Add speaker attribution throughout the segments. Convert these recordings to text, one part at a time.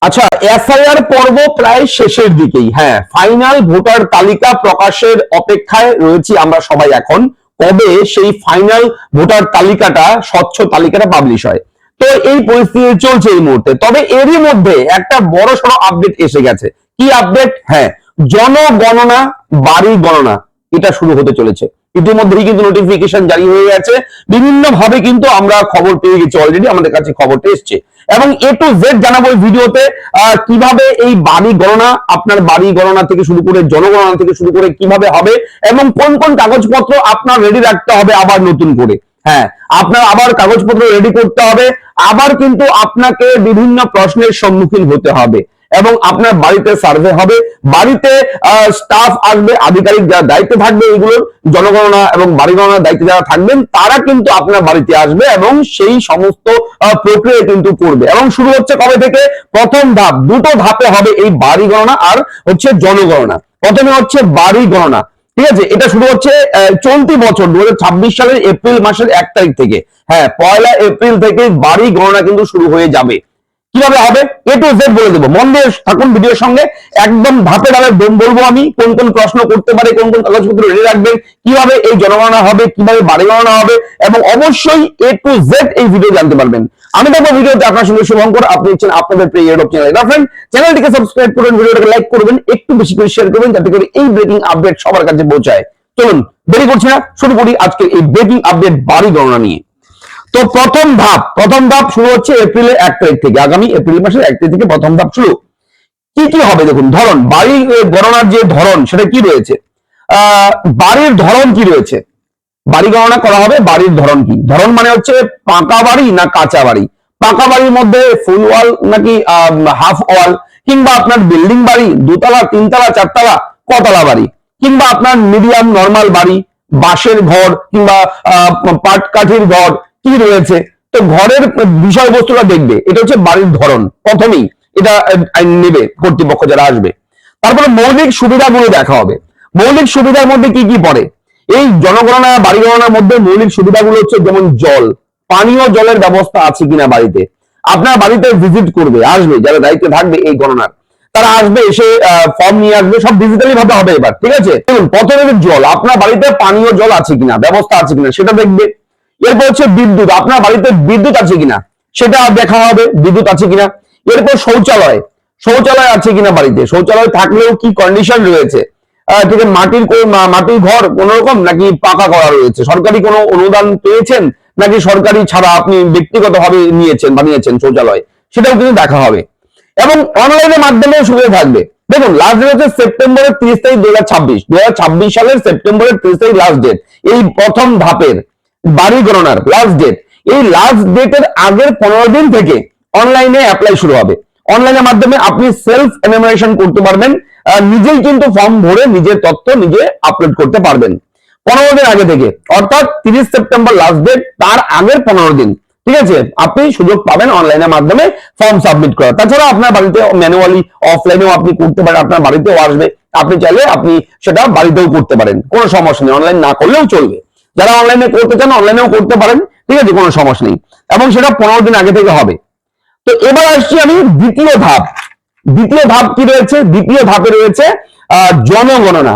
Speaker 1: আচ্ছা, এসআইআর পর্ব প্রায় শেষের দিকেই। হ্যাঁ, ফাইনাল ভোটার তালিকা প্রকাশের অপেক্ষায় রয়েছি আমরা সবাই এখন। কবে সেই ফাইনাল ভোটার তালিকাটা, স্বচ্ছ তালিকাটা পাবলিশ হয়। তো এই পরিস্থিতি চলছে এই মুহূর্তে। তবে এরই মধ্যে একটা বড় সড়ো আপডেট এসে গেছে। কি আপডেট? হ্যাঁ, জনগণনা, বাড়ি গণনা এটা শুরু হতে চলেছে। ইতিমধ্যেই কিন্তু নোটিফিকেশন জারি হয়ে গেছে। বিভিন্ন ভাবে কিন্তু আমরা খবর পেয়ে গেছি, অলরেডি আমাদের কাছে খবরটা এসছে এবং এ টু জেড জানাবো এই ভিডিওতে। কিভাবে এই বাড়ি গণনা, আপনার বাড়ি গণনা থেকে শুরু করে জনগণনা থেকে শুরু করে কিভাবে হবে এবং কোন কোন কাগজপত্র আপনার রেডি রাখতে হবে আবার নতুন করে। হ্যাঁ, আপনার আবার কাগজপত্র রেডি করতে হবে, আবার কিন্তু আপনাকে বিভিন্ন প্রশ্নের সম্মুখীন হতে হবে এবং আপনার বাড়িতে সার্ভে হবে, বাড়িতে স্টাফ আসবে, আধিকারিক যারা দায়িত্বে থাকবে এইগুলোর জনগণনা এবং বাড়ি গণনার দায়িত্বে যারা থাকবেন তারা কিন্তু আপনার বাড়িতে আসবে এবং সেই সমস্ত প্রক্রিয়া কিন্তু করবে। এবং শুরু হচ্ছে কবে থেকে? প্রথম ধাপ, দুটো ধাপে হবে এই বাড়ি গণনা আর হচ্ছে জনগণনা। প্রথমে হচ্ছে বাড়ি গণনা, ঠিক আছে? এটা শুরু হচ্ছে চলতি বছর 2026 সালের এপ্রিল মাসের 1 তারিখ থেকে। হ্যাঁ, 1 এপ্রিল থেকে বাড়ি গণনা কিন্তু শুরু হয়ে যাবে। কিভাবে হবে এ টু জেড বলে দেবো, মন দিয়ে থাকুন ভিডিওর সঙ্গে। একদম ধাপে ধাপে বলবো আমি কোন কোন প্রশ্ন করতে পারে, কোন কোন কাগজপত্র রেডি রাখবেন, কিভাবে এই জনগণনা হবে, কিভাবে বাড়ি গণনা হবে এবং অবশ্যই এ টু জেড এই ভিডিও জানতে পারবেন। আমি দেখবো ভিডিওতে আপনার সঙ্গে শুভঙ্কর, আপনি হচ্ছেন আপনাদের প্রিয় ইউটিউব চ্যানেল ফ্রেন্ড। চ্যানেলটিকে সাবস্ক্রাইব করবেন, ভিডিওটাকে লাইক করবেন, একটু বেশি করে শেয়ার করবেন যাতে করে এই ব্রেকিং আপডেট সবার কাছে পৌঁছায়। চলুন দেরি করছি না, শুরু করি আজকে এই ব্রেকিং আপডেট বাড়ি গণনা নিয়ে। তো প্রথম ধাপ শুরু হচ্ছে এপ্রিলের 1 তারিখ থেকে। আগামী এপ্রিল মাসের 1 তারিখ থেকে প্রথম ধাপ শুরু। কি কি হবে দেখুন, ধরন, বাড়ি গণনার যে ধরন সেটা কি রয়েছে, বাড়ির ধরন কি রয়েছে, বাড়ি গণনা করা হবে, বাড়ির ধরন কি? ধরন মানে হচ্ছে পাকা বাড়ি না কাঁচা বাড়ি, পাকা বাড়ির মধ্যে ফুল ওয়াল নাকি হাফ ওয়াল, কিংবা আপনার বিল্ডিং বাড়ি, দুতলা, তিনতলা, চারতলা, কতলা বাড়ি, কিংবা আপনার মিডিয়াম নরমাল বাড়ি, বাঁশের ঘর কিংবা পাটকাঠির ঘর, কি রয়েছে। তো ঘরের বিষয়বস্তুটা দেখবে, এটা হচ্ছে বাড়ির ধরন। প্রথমেই এটা নেবে কর্তৃপক্ষ যারা আসবে। তারপরে মৌলিক সুবিধাগুলো দেখা হবে। মৌলিক সুবিধার মধ্যে কি কি পড়ে এই জনগণনা বাড়ি গণনার মধ্যে? মৌলিক সুবিধাগুলো হচ্ছে যেমন জল, পানীয় জলের ব্যবস্থা আছে কিনা বাড়িতে। আপনার বাড়িতে ভিজিট করবে, আসবে যারা দায়িত্বে থাকবে এই গণনার, তারা আসবে, এসে ফর্ম নিয়ে আসবে, সব ডিজিটালি ভাবে হবে এবার, ঠিক আছে? দেখুন, প্রথমে জল, আপনার বাড়িতে পানীয় জল আছে কিনা, ব্যবস্থা আছে কিনা সেটা দেখবে। এরপর হচ্ছে বিদ্যুৎ, আপনার বাড়িতে বিদ্যুৎ আছে কিনা সেটা দেখা হবে, বিদ্যুৎ আছে কিনা। এরপর শৌচালয়, শৌচালয় আছে কিনা বাড়িতে, শৌচালয় থাকলেও কি কন্ডিশন রয়েছে, ঠিক আছে? মাটির ঘর কোন রকম নাকি পাকা করা রয়েছে, সরকারি কোনো অনুদান পেয়েছেন নাকি সরকারি ছাড়া আপনি ব্যক্তিগতভাবে বানিয়েছেন শৌচালয়, সেটাও কিন্তু দেখা হবে। এবং অনলাইনের মাধ্যমে সুবিধা থাকবে। দেখুন, লাস্ট ডেট হচ্ছে সেপ্টেম্বরের 30 তারিখ 2026 সালের সেপ্টেম্বরের 30 তারিখ লাস্ট ডেট এই প্রথম ধাপের বাড়ি গণনার লাস্ট ডেট। এই লাস্ট ডেটের আগের 15 দিন থেকে অনলাইনে অ্যাপ্লাই শুরু হবে। অনলাইনের মাধ্যমে আপনি সেলফ এনুমারেশন করতে পারবেন, নিজেই কিন্তু ফর্ম ভরে নিজের তথ্য নিজে আপলোড করতে পারবেন 15 দিন আগে থেকে। অর্থাৎ 30 সেপ্টেম্বর লাস্ট ডেট, তার আগের 15 দিন, ঠিক আছে, আপনি সুযোগ পাবেন অনলাইনের মাধ্যমে ফর্ম সাবমিট করার। তাছাড়া আপনার বাড়িতে ম্যানুয়ালি অফলাইনেও আপনি করতে পারেন, আপনার বাড়িতেও আসবে, আপনি চাইলে আপনি সেটা বাড়িতেও করতে পারেন, কোনো সমস্যা নেই, অনলাইন না করলেও চলবে। যারা অনলাইনে করতে চান অনলাইনেও করতে পারেন, ঠিক আছে, কোনো সমস্যা নেই। এবং সেটা 15 দিন আগে থেকে হবে। তো এবার আসছি আমি দ্বিতীয় ধাপ। দ্বিতীয় ধাপ কি রয়েছে? দ্বিতীয় ধাপে রয়েছে জনগণনা।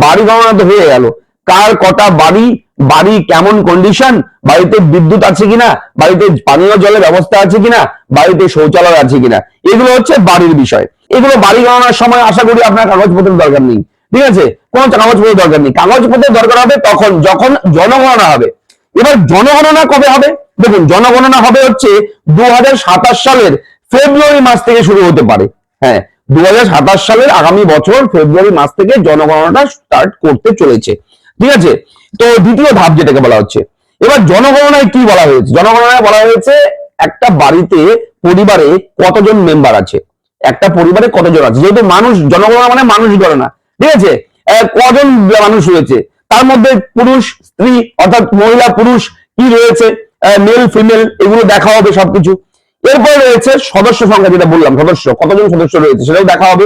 Speaker 1: বাড়ি গণনা তো হয়ে গেল, কার কটা বাড়ি, বাড়ি কেমন কন্ডিশন, বাড়িতে বিদ্যুৎ আছে কিনা, বাড়িতে পানীয় জলের ব্যবস্থা আছে কিনা, বাড়িতে শৌচালয় আছে কিনা, এগুলো হচ্ছে বাড়ির বিষয়। এগুলো বাড়ি গণনার সময় আশা করি আপনার কাগজপত্রের দরকার নেই, ঠিক আছে, কোনো কাগজপত্রের দরকার নেই। কাগজপত্রের দরকার হবে তখন যখন জনগণনা হবে। এবার জনগণনা কবে হবে? দেখুন, জনগণনা হবে হচ্ছে 2027 সালের ফেব্রুয়ারি মাস থেকে শুরু হতে পারে। হ্যাঁ, 2027 সালের আগামী বছর ফেব্রুয়ারি মাস থেকে জনগণনাটা স্টার্ট করতে চলেছে, ঠিক আছে। তো দ্বিতীয় ধাপ যেটাকে বলা হচ্ছে। এবার জনগণনায় কি বলা হয়েছে? জনগণনায় বলা হয়েছে একটা বাড়িতে, পরিবারে কতজন মেম্বার আছে, একটা পরিবারে কতজন আছে। যেহেতু মানুষ, জনগণনা মানে মানুষ গণনা, ঠিক আছে, কজন মানুষ রয়েছে, তার মধ্যে পুরুষ স্ত্রী অর্থাৎ মহিলা পুরুষ কি রয়েছে, মেল ফিমেল, এগুলো দেখা হবে সবকিছু। এরপর রয়েছে সদস্য সংখ্যা, যেটা বললাম, সদস্য কতজন সদস্য রয়েছে সেটাও দেখা হবে।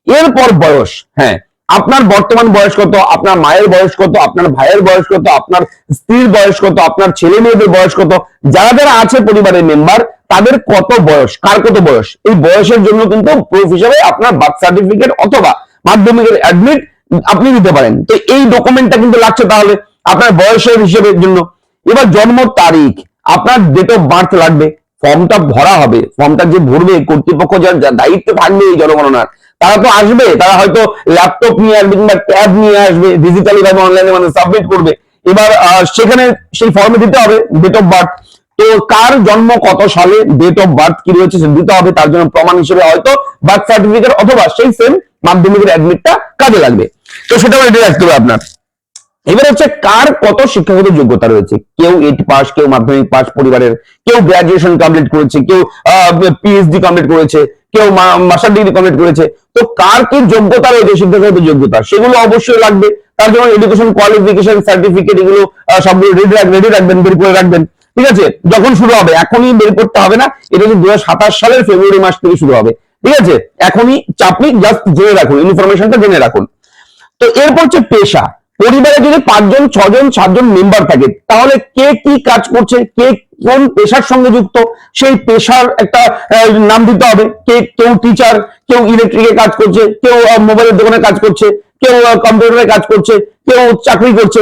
Speaker 1: এরপর বয়স, হ্যাঁ, আপনার বর্তমান বয়স কত, আপনার মায়ের বয়স কত, আপনার ভাইয়ের বয়স কত, আপনার স্ত্রীর বয়স কত, আপনার ছেলে মেয়েদের বয়স কত, যারা যারা আছে পরিবারের মেম্বার তাদের কত বয়স, কার কত বয়স, এই বয়সের জন্য কিন্তু প্রুফ হিসেবে আপনার বার্থ সার্টিফিকেট অথবা মাধ্যমিকের অ্যাডমিট আপনি দিতে পারেন। তো এই ডকুমেন্টটা কিন্তু লাগছে তাহলে আপনার বয়সের হিসেবের জন্য। এবার জন্ম তারিখ, আপনার ডেট অফ বার্থ লাগবে, ফর্মটা ভরা হবে, ফর্মটা যে ভরবে কর্তৃপক্ষ যার দায়িত্বে থাকবে এই জনগণনার, তারা তো আসবে, তারা হয়তো ল্যাপটপ নিয়ে আসবে কিংবা ট্যাব নিয়ে আসবে, ডিজিটালি ভাবে অনলাইনে মানে সাবমিট করবে। এবার সেখানে সেই ফর্মে দিতে হবে ডেট অফ বার্থ। তো কার জন্ম কত সালে, ডেট অফ বার্থ কি রয়েছে সেটা দিতে হবে, তার জন্য প্রমাণ হিসেবে হয়তো বার্থ সার্টিফিকেট অথবা সেই সেম মাধ্যমিকের অ্যাডমিটটা কাজে লাগবে। তো সেটাও রেডি রাখতে হবে আপনার। এবার হচ্ছে কার কত শিক্ষাগত যোগ্যতা রয়েছে, কেউ 8 পাস, কেউ মাধ্যমিক পাস পরিবারের, কেউ গ্রাজুয়েশন কমপ্লিট করেছে, কেউ পিএইচডি কমপ্লিট করেছে, কেউ মাস্টার ডিগ্রি কমপ্লিট করেছে। তো কার কি যোগ্যতা রয়েছে, শিক্ষাগত যোগ্যতা, সেগুলো অবশ্যই লাগবে। তার জন্য এডুকেশন কোয়ালিফিকেশন সার্টিফিকেট এগুলো সবগুলো রেডি রাখবেন, বের করে রাখবেন। ঠিক আছে, যখন শুরু হবে, এখনই বের করতে হবে না, এটা হচ্ছে 2027 সালের ফেব্রুয়ারি মাস থেকে শুরু হবে। ঠিক আছে, এখনই চাপনি জাস্ট জেনে রাখুন, ইনফরমেশনটা জেনে রাখুন। তো এরপর হচ্ছে পেশা। পরিবারে যদি 5 জন 6 জন 7 জন মেম্বার থাকে তাহলে কে কি কাজ করছে, কে কোন পেশার সঙ্গে যুক্ত, সেই পেশার একটা নাম দিতে হবে। কেউ টিচার, কেউ ইলেকট্রিকে কাজ করছে, কেউ মোবাইলের দোকানে কাজ করছে, কেউ কম্পিউটারে কাজ করছে, কেউ চাকরি করছে,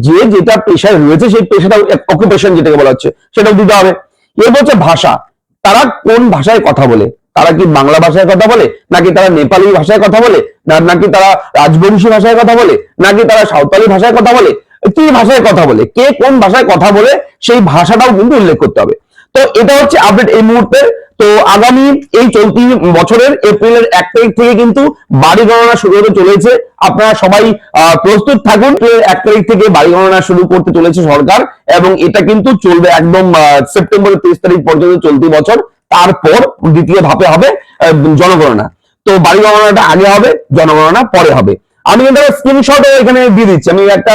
Speaker 1: যে যেটা পেশায় রয়েছে সেই পেশাটা অকুপেশন যেটাকে বলা হচ্ছে সেটাও দিতে হবে। এর হচ্ছে ভাষা, তারা কোন ভাষায় কথা বলে, তারা কি বাংলা ভাষায় কথা বলে, নাকি তারা নেপালি ভাষায় কথা বলে, নাকি তারা রাজবংশী ভাষায় কথা বলে, নাকি তারা সাঁওতালি ভাষায় কথা বলে, কি ভাষায় কথা বলে, কে কোন ভাষায় কথা বলে সেই ভাষাটাও কিন্তু উল্লেখ করতে হবে। তো এটা হচ্ছে আপডেট এই মুহূর্তে। তো আগামী এই চলতি বছরের এপ্রিলের 1 তারিখ থেকে কিন্তু বাড়ি গণনা শুরু হতে চলেছে। আপনারা সবাই প্রস্তুত থাকুন। 1 তারিখ থেকে বাড়ি গণনা শুরু করতে চলেছে সরকার, এবং এটা কিন্তু চলবে একদম সেপ্টেম্বরের 30 তারিখ পর্যন্ত চলতি বছর। তারপর দ্বিতীয় ধাপে হবে জনগণনা। তো বাড়ি গণনাটা আগে হবে, জনগণনা পরে হবে। আমি কিন্তু স্ক্রিনশট এখানে দিয়ে দিচ্ছি। আমি একটা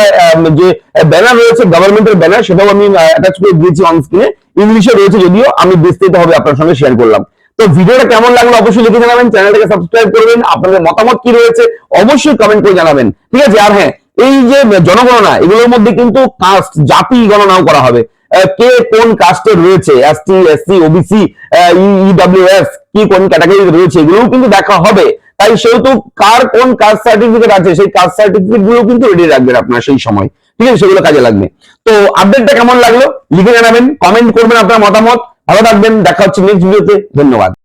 Speaker 1: যে ব্যানার রয়েছে গভর্নমেন্টের ব্যানার, সেটাও আমি অ্যাটাচ করে দিয়েছি অন স্ক্রিনে, ইংলিশে রয়েছে যদিও, আমি বিস্তারিত ভাবে আপনার সঙ্গে শেয়ার করলাম। তো ভিডিওটা কেমন লাগলো অবশ্যই লিখে জানাবেন, চ্যানেলটাকে সাবস্ক্রাইব করবেন, আপনাদের মতামত কি রয়েছে অবশ্যই কমেন্ট করে জানাবেন। ঠিক আছে, আর হ্যাঁ, এই যে জনগণনা এগুলোর মধ্যে কিন্তু কাস্ট, জাতি গণনাও করা হবে, কে কোন কাস্টে রয়েছে, এসটি এসসি ওবিসি ইডব্লিউএস কি কোন ক্যাটাগরি রয়েছে এগুলোও কিন্তু দেখা হবে। তাই সেহেতু কার কোন কাস্ট সার্টিফিকেট আছে সেই কাস্ট সার্টিফিকেট গুলো কিন্তু রেডি রাখবেন আপনার সেই সময়। ঠিক আছে, সেগুলো কাজে লাগবে। তো আপডেটটা কেমন লাগলো লিখে জানাবেন, কমেন্ট করবেন আপনার মতামত। ভালো থাকবেন, দেখা হচ্ছে নেক্সট ভিডিওতে। ধন্যবাদ।